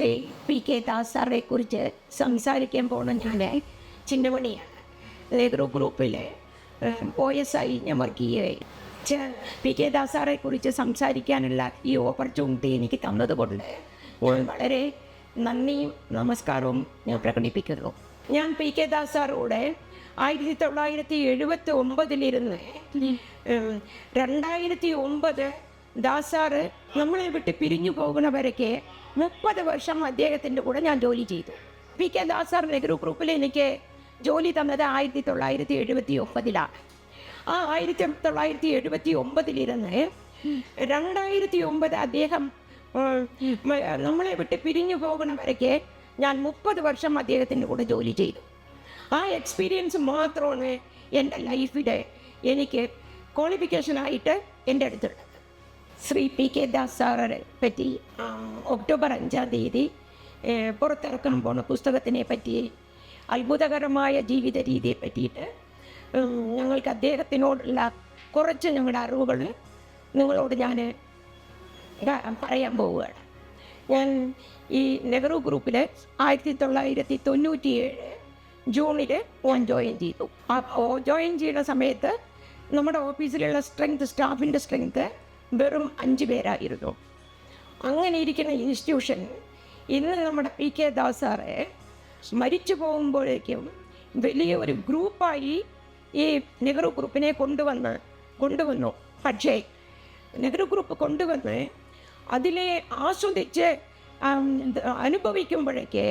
Shri PK Das സാറെ കുറിച്ച് സംസാരിക്കാൻ പോകണം. ഞാൻ ചിന്നമണിയാണ്, നെഹ്റു ഗ്രൂപ്പിലെ OSI ഞാൻ വർക്ക് ചെയ്യുകയായി. PK ദാസ് സാറെ കുറിച്ച് സംസാരിക്കാനുള്ള ഈ ഓപ്പർച്യൂണിറ്റി എനിക്ക് തന്നതുകൊണ്ട് വളരെ നന്ദിയും നമസ്കാരവും ഞാൻ പ്രകടിപ്പിക്കുന്നു. ഞാൻ PK ദാസ് സാറോടെ 1979 2009 ദാസ് സാറ് നമ്മളെ വിട്ട് പിരിഞ്ഞു പോകുന്നവരൊക്കെ 30 വർഷം അദ്ദേഹത്തിൻ്റെ കൂടെ ഞാൻ ജോലി ചെയ്തു. PK ദാസ് സാർ നെഹ്റു ഗ്രൂപ്പിൽ എനിക്ക് ജോലി തന്നത് 1979 ആ 1979 2009 അദ്ദേഹം നമ്മളെ വിട്ട് പിരിഞ്ഞു പോകുന്നവരൊക്കെ ഞാൻ 30 വർഷം അദ്ദേഹത്തിൻ്റെ കൂടെ ജോലി ചെയ്തു. ആ എക്സ്പീരിയൻസ് മാത്രമാണ് എൻ്റെ ലൈഫിൽ എനിക്ക് ക്വാളിഫിക്കേഷനായിട്ട് എൻ്റെ അടുത്തുള്ളത്. ശ്രീ PK ദാസ് സാറെ പറ്റി ഒക്ടോബർ 5 പുറത്തിറക്കാൻ പോണ പുസ്തകത്തിനെ പറ്റി, അത്ഭുതകരമായ ജീവിത രീതിയെ പറ്റിയിട്ട് ഞങ്ങൾക്ക് അദ്ദേഹത്തിനോടുള്ള കുറച്ച് ഞങ്ങളുടെ അറിവുകൾ നിങ്ങളോട് ഞാൻ പറയാൻ പോവുകയാണ്. ഞാൻ ഈ നെഹ്റു ഗ്രൂപ്പിൽ 1997 ജൂണിൽ ഞാൻ ജോയിൻ ചെയ്തു. ജോയിൻ ചെയ്യുന്ന സമയത്ത് നമ്മുടെ ഓഫീസിലുള്ള സ്റ്റാഫിൻ്റെ സ്ട്രെങ്ത് വെറും 5 പേരായിരുന്നു. അങ്ങനെ ഇരിക്കുന്ന ഇൻസ്റ്റിറ്റ്യൂഷൻ ഇന്ന് നമ്മുടെ PK ദാസ് സാറെ മരിച്ചു പോകുമ്പോഴേക്കും വലിയ ഒരു ഗ്രൂപ്പായി ഈ നെഹ്റു ഗ്രൂപ്പിനെ കൊണ്ടുവന്നു. പക്ഷേ നെഹ്റു ഗ്രൂപ്പ് കൊണ്ടുവന്ന് അതിലെ ആസ്വദിച്ച് അനുഭവിക്കുമ്പോഴേക്ക്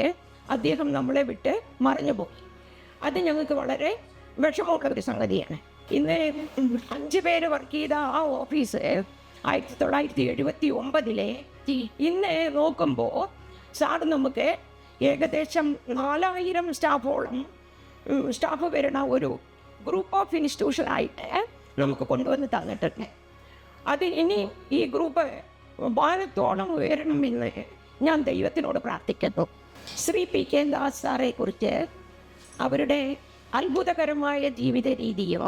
അദ്ദേഹം നമ്മളെ വിട്ട് മറഞ്ഞുപോയി. അത് ഞങ്ങൾക്ക് വളരെ വിഷമമുള്ള ഒരു സംഗതിയാണ്. ഇന്ന് 5 പേര് വർക്ക് ചെയ്ത ആ ഓഫീസ് 1979 ഇന്ന് നോക്കുമ്പോൾ സാറ് നമുക്ക് ഏകദേശം 4000 സ്റ്റാഫ് വരുന്ന ഒരു ഗ്രൂപ്പ് ഓഫ് ഇൻസ്റ്റിറ്റ്യൂഷനായിട്ട് നമുക്ക് കൊണ്ടുവന്ന് തന്നിട്ടുണ്ട്. അത് ഇനി ഈ ഗ്രൂപ്പ് ഭാരത്തോളം ഉയരണമെന്ന് ഞാൻ ദൈവത്തിനോട് പ്രാർത്ഥിക്കുന്നു. ശ്രീ PK ദാസ് സാറെ കുറിച്ച് അവരുടെ അത്ഭുതകരമായ ജീവിത രീതിയോ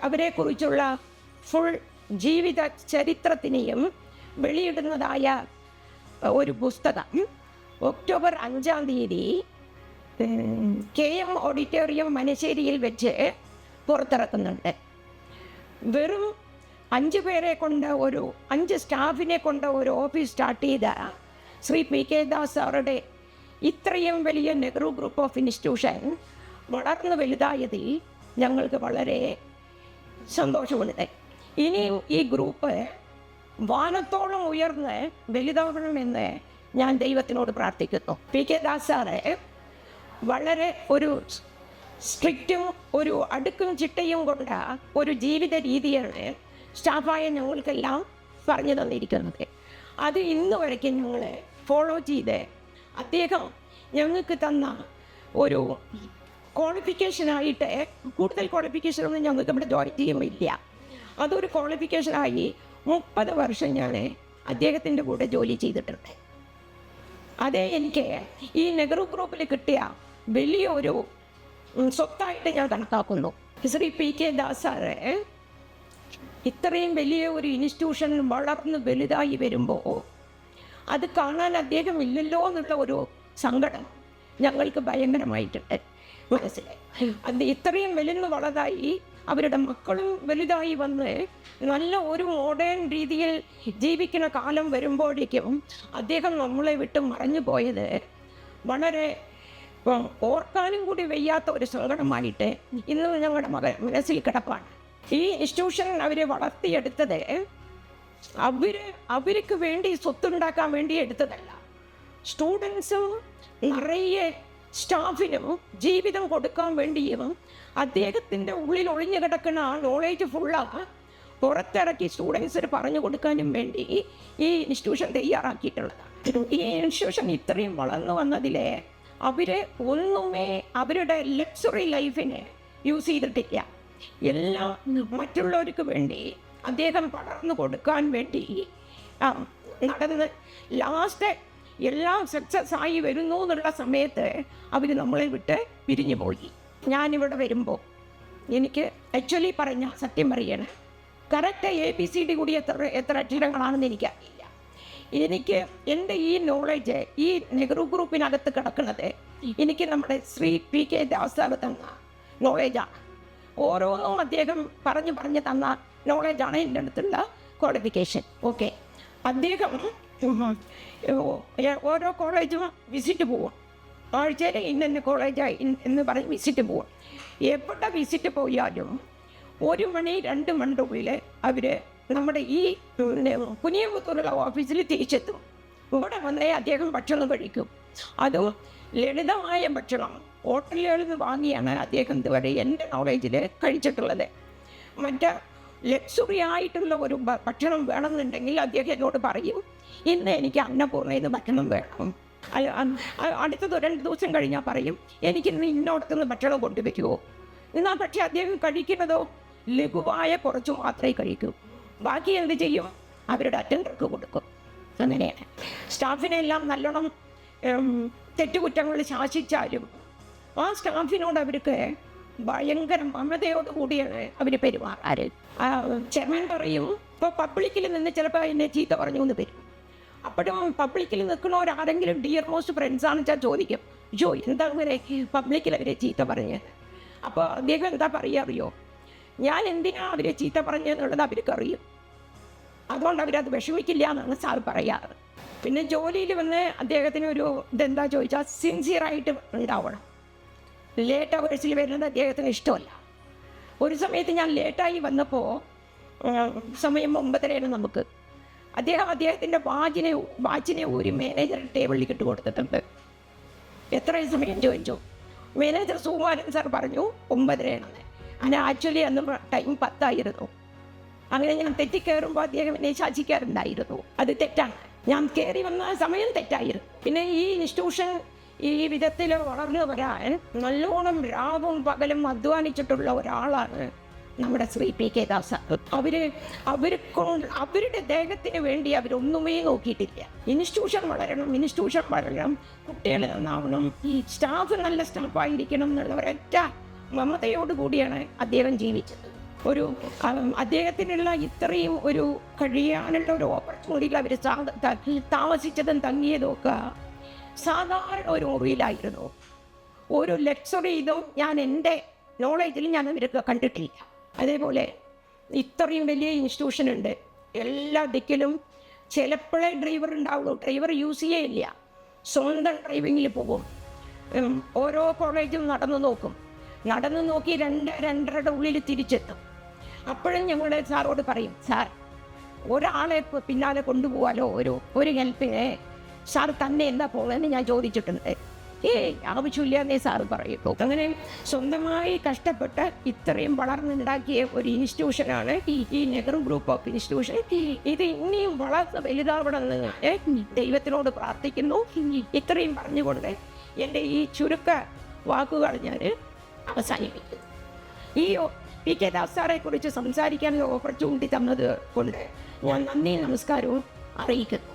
അവരെക്കുറിച്ചുള്ള ഫുൾ ജീവിത ചരിത്രത്തിനെയും വെളിയിടുന്നതായ ഒരു പുസ്തകം ഒക്ടോബർ 5 KM ഓഡിറ്റോറിയം മനശ്ശേരിയിൽ വെച്ച് പുറത്തിറക്കുന്നുണ്ട്. വെറും 5 പേരെ കൊണ്ട് 5 സ്റ്റാഫിനെ കൊണ്ട് ഒരു ഓഫീസ് സ്റ്റാർട്ട് ചെയ്ത ശ്രീ PK ദാസ് സാറുടെ ഇത്രയും വലിയ നെഹ്റു ഗ്രൂപ്പ് ഓഫ് ഇൻസ്റ്റിറ്റ്യൂഷൻ വളർന്നു വലുതായതിൽ ഞങ്ങൾക്ക് വളരെ സന്തോഷമുണ്ട്. ഇനിയും ഈ ഗ്രൂപ്പ് വാനത്തോളം ഉയർന്ന് വലുതാകണമെന്ന് ഞാൻ ദൈവത്തിനോട് പ്രാർത്ഥിക്കുന്നു. PK ദാസ് സാറ് വളരെ ഒരു സ്ട്രിക്റ്റും ഒരു അടുക്കും ചിട്ടയും കൊണ്ട ഒരു ജീവിത രീതിയാണ് സ്റ്റാഫായ ഞങ്ങൾക്കെല്ലാം പറഞ്ഞു തന്നിരിക്കുന്നത്. അത് ഇന്ന് വരയ്ക്കും ഞങ്ങൾ ഫോളോ ചെയ്ത് അദ്ദേഹം ഞങ്ങൾക്ക് തന്ന ഒരു ക്വാളിഫിക്കേഷനായിട്ട്, കൂടുതൽ ക്വാളിഫിക്കേഷനൊന്നും ഞങ്ങൾക്ക് ഇവിടെ ജോയിൻ ചെയ്യുമില്ല, അതൊരു ക്വാളിഫിക്കേഷനായി 30 വർഷം ഞാൻ അദ്ദേഹത്തിൻ്റെ കൂടെ ജോലി ചെയ്തിട്ടുണ്ട്. അതേ എനിക്ക് ഈ നെഹ്റു ഗ്രൂപ്പിൽ കിട്ടിയ വലിയൊരു സ്വത്തായിട്ട് ഞാൻ കണക്കാക്കുന്നു. ശ്രീ PK ദാസ് സാറ് ഇത്രയും വലിയ ഒരു ഇൻസ്റ്റിറ്റ്യൂഷൻ വളർന്ന് വലുതായി വരുമ്പോൾ അത് കാണാൻ അദ്ദേഹം ഇല്ലല്ലോ എന്നുള്ള ഒരു സങ്കടം ഞങ്ങൾക്ക് ഭയങ്കരമായിട്ടുണ്ട് മനസ്സിലായി. അത് ഇത്രയും വലുതായി അവരുടെ മക്കളും വലുതായി വന്ന് നല്ല ഒരു മോഡേൺ രീതിയിൽ ജീവിക്കുന്ന കാലം വരുമ്പോഴേക്കും അദ്ദേഹം നമ്മളെ വിട്ട് മറഞ്ഞു പോയത് വളരെ ഓർക്കാനും കൂടി വയ്യാത്ത ഒരു സങ്കടമായിട്ട് ഇന്ന് ഞങ്ങളുടെ മനസ്സിൽ കിടപ്പാണ്. ഈ ഇൻസ്റ്റിറ്റ്യൂഷൻ അവരെ വളർത്തിയെടുത്തത് അവർക്ക് വേണ്ടി സ്വത്തുണ്ടാക്കാൻ വേണ്ടി എടുത്തതല്ല. സ്റ്റുഡൻസും നിറയെ സ്റ്റാഫിനും ജീവിതം കൊടുക്കാൻ വേണ്ടിയും അദ്ദേഹത്തിൻ്റെ ഉള്ളിൽ ഒളിഞ്ഞു കിടക്കുന്ന ആ നോളേജ് ഫുള്ളാണ് പുറത്തിറക്കി സ്റ്റുഡൻസിന് പറഞ്ഞു കൊടുക്കാനും വേണ്ടി ഈ ഇൻസ്റ്റിറ്റ്യൂഷൻ തയ്യാറാക്കിയിട്ടുള്ളതാണ്. ഈ ഇൻസ്റ്റിറ്റ്യൂഷൻ ഇത്രയും വളർന്നു വന്നതിലെ ഒന്നുമേ അവരുടെ ലക്സുറി ലൈഫിനെ യൂസ് ചെയ്തിട്ടില്ല. എല്ലാം മറ്റുള്ളവർക്ക് വേണ്ടി അദ്ദേഹം പടർന്നു കൊടുക്കാൻ വേണ്ടി നടന്ന് ലാസ്റ്റ് എല്ലാം സക്സസ് ആയി വരുന്നു എന്നുള്ള സമയത്ത് അവർ നമ്മളെ വിട്ട് പിരിഞ്ഞു പോയി. ഞാനിവിടെ വരുമ്പോൾ എനിക്ക് ആക്ച്വലി സത്യം പറയണം, കറക്റ്റ് ABCD കൂടി എത്ര അക്ഷരങ്ങളാണെന്ന് എനിക്കറിയില്ല. എനിക്ക് എൻ്റെ ഈ നോളജ് ഈ നെഹ്റു ഗ്രൂപ്പിനകത്ത് കിടക്കുന്നത് എനിക്ക് നമ്മുടെ ശ്രീ PK ദാസ് തന്ന നോളജാണ്. ഓരോന്നും അദ്ദേഹം പറഞ്ഞ് തന്ന നോളജാണ് എൻ്റെ അടുത്തുള്ള ക്വാളിഫിക്കേഷൻ. ഓക്കെ, അദ്ദേഹം ഓരോ കോളേജും വിസിറ്റ് പോവും. ആഴ്ചയിൽ ഇന്ന കോളേജായി എന്ന് പറഞ്ഞ് വിസിറ്റ് പോവും. എവിടെ വിസിറ്റ് പോയാലും 1 മണി 2 മണിയുടെ ഉള്ളിൽ അവർ നമ്മുടെ ഈ കുനിയമ്പത്തൂരുള്ള ഓഫീസിൽ തിരിച്ചെത്തും. ഇവിടെ വന്നേ അദ്ദേഹം ഭക്ഷണം കഴിക്കും. അതും ലളിതമായ ഭക്ഷണം ഹോട്ടലുകളിൽ നിന്ന് വാങ്ങിയാണ് അദ്ദേഹം ഇതുവരെ എൻ്റെ നോളേജിൽ കഴിച്ചിട്ടുള്ളത്. മറ്റ് ലക്സുറി ആയിട്ടുള്ള ഒരു ഭക്ഷണം വേണമെന്നുണ്ടെങ്കിൽ അദ്ദേഹം എന്നോട് പറയും, ഇന്ന് എനിക്ക് അന്നപൂർണ്ണയിൽ നിന്ന് ഭക്ഷണം വേണം. അടുത്തത് 2 ദിവസം കഴിഞ്ഞാൽ പറയും, എനിക്കിന്ന് ഇന്നോടത്തുനിന്ന് ഭക്ഷണം കൊണ്ടുവയ്ക്കുമോ. എന്നാൽ പക്ഷേ അദ്ദേഹം കഴിക്കുന്നതോ ലഘുവായ കുറച്ച് മാത്രമേ കഴിക്കൂ. ബാക്കി എന്ത് ചെയ്യും? അവരുടെ അറ്റൻഡർക്ക് കൊടുക്കും. അങ്ങനെയാണ്. സ്റ്റാഫിനെല്ലാം നല്ലോണം തെറ്റുകുറ്റങ്ങൾ ശാസിച്ചാലും ആ സ്റ്റാഫിനോട് അവർക്ക് ഭയങ്കര മമതയോടുകൂടിയാണ് അവർ പെരുമാറാറ്. ചെയർമാൻ പറയും, ഇപ്പോൾ പബ്ലിക്കിൽ നിന്ന് ചിലപ്പോൾ എന്നെ ചീത്ത പറഞ്ഞു എന്ന് വരും. അപ്പോഴും പബ്ലിക്കിൽ നിൽക്കുന്നവരാരെങ്കിലും ഡിയർ മോസ്റ്റ് ഫ്രണ്ട്സാണെന്ന് വെച്ചാൽ ചോദിക്കും, എന്താ അങ്ങനെ പബ്ലിക്കിൽ അവരെ ചീത്ത പറഞ്ഞത്? അപ്പോൾ അദ്ദേഹം എന്താ പറയുക അറിയോ? ഞാൻ എന്തിനാണ് അവരെ ചീത്ത പറഞ്ഞതെന്നുള്ളത് അവർക്കറിയും. അതുകൊണ്ട് അവരത് വിഷമിക്കില്ല എന്നാണ് സാർ പറയാറ്. പിന്നെ ജോലിയിൽ വന്ന് അദ്ദേഹത്തിന് ഒരു ഇതെന്താ ചോദിച്ചാൽ സിൻസിയറായിട്ട് ഉണ്ടാവണം. ലേറ്റ് അവേഴ്സിൽ വരുന്നത് അദ്ദേഹത്തിന് ഇഷ്ടമല്ല. ഒരു സമയത്ത് ഞാൻ ലേറ്റായി വന്നപ്പോൾ സമയം 9:30 നമുക്ക് അദ്ദേഹത്തിൻ്റെ വാച്ചിനെ ഒരു മാനേജർ ടേബിളിൽ ഇട്ട് കൊടുത്തിട്ടുണ്ട്. എത്ര സമയം ചോദിച്ചു. മാനേജർ സുകുമാരൻ സാർ പറഞ്ഞു 9:30. അങ്ങനെ ആക്ച്വലി അന്ന് ടൈം 10 ആയിരുന്നു. അങ്ങനെ ഞാൻ തെറ്റിക്കയറുമ്പോൾ അദ്ദേഹം എന്നെ ശാസിക്കാറുണ്ടായിരുന്നു. അത് തെറ്റാണ്. ഞാൻ കയറി വന്ന സമയം തെറ്റായിരുന്നു. പിന്നെ ഈ ഇൻസ്റ്റിറ്റ്യൂഷൻ ഈ വിധത്തിൽ വളർന്നു വരാൻ നല്ലോണം രാവും പകലും അധ്വാനിച്ചിട്ടുള്ള ഒരാളാണ് നമ്മുടെ ശ്രീ PK ദാസ്. അവരുടെ ദേഹത്തിന് വേണ്ടി അവരൊന്നുമേ നോക്കിയിട്ടില്ല. ഇൻസ്റ്റിറ്റ്യൂഷൻ വളരണം, കുട്ടികൾ നന്നാവണം, ഈ സ്റ്റാഫ് നല്ല സ്റ്റാഫായിരിക്കണം എന്നുള്ള ഒരൊറ്റ മമതയോടുകൂടിയാണ് അദ്ദേഹം ജീവിച്ചത്. അദ്ദേഹത്തിനുള്ള ഇത്രയും ഒരു കഴിയാനുള്ള ഒരു ഓപ്പർച്യൂണിറ്റിയിൽ അവർ താമസിച്ചതും തങ്ങിയതും ഒക്കെ സാധാരണ ഒരു മുറിയിലായിരുന്നു. ഒരു ലക്സറി ഇതും ഞാൻ എൻ്റെ നോളേജിൽ ഞാൻ അവർക്ക് കണ്ടിട്ടില്ല. അതേപോലെ ഇത്രയും വലിയ ഇൻസ്റ്റിറ്റ്യൂഷൻ ഉണ്ട്. എല്ലാ ദിക്കിലും ചിലപ്പോഴേ ഡ്രൈവർ ഉണ്ടാവുള്ളൂ. ഡ്രൈവർ യൂസ് ചെയ്യില്ല, സ്വന്തം ഡ്രൈവിങ്ങിൽ പോകും. ഓരോ കോളേജും നടന്നു നോക്കി 2-2:30 ഉള്ളിൽ തിരിച്ചെത്തും. അപ്പോഴും ഞങ്ങളുടെ സാറോട് പറയും, സാർ ഒരാളെ പിന്നാലെ കൊണ്ടുപോകാലോ ഒരു ഹെൽപ്പിനെ സാർ തന്നെ എന്താ പോകുന്നതെന്ന് ഞാൻ ചോദിച്ചിട്ടുണ്ട്. ആവശ്യമില്ല എന്നേ സാറ് പറയുള്ളൂ. അങ്ങനെ സ്വന്തമായി കഷ്ടപ്പെട്ട് ഇത്രയും വളർന്നുണ്ടാക്കിയ ഒരു ഇൻസ്റ്റിറ്റ്യൂഷനാണ് ഈ നെഹ്റു ഗ്രൂപ്പ് ഓഫ് ഇൻസ്റ്റിറ്റ്യൂഷൻ. ഇത് ഇനിയും വളർന്ന് വലുതാവണമെന്ന് ദൈവത്തിനോട് പ്രാർത്ഥിക്കുന്നു. ഇത്രയും പറഞ്ഞുകൊണ്ട് എൻ്റെ ഈ ചുരുക്ക വാക്കുകൾ ഞാൻ അവസാനിപ്പിക്കുന്നു. ഈ PK ദാസ് സാറെ കുറിച്ച് സംസാരിക്കാൻ ഓപ്പർച്യൂണിറ്റി തന്നത് കൊണ്ട് ഞാൻ നന്ദി നമസ്കാരവും അറിയിക്കുന്നു.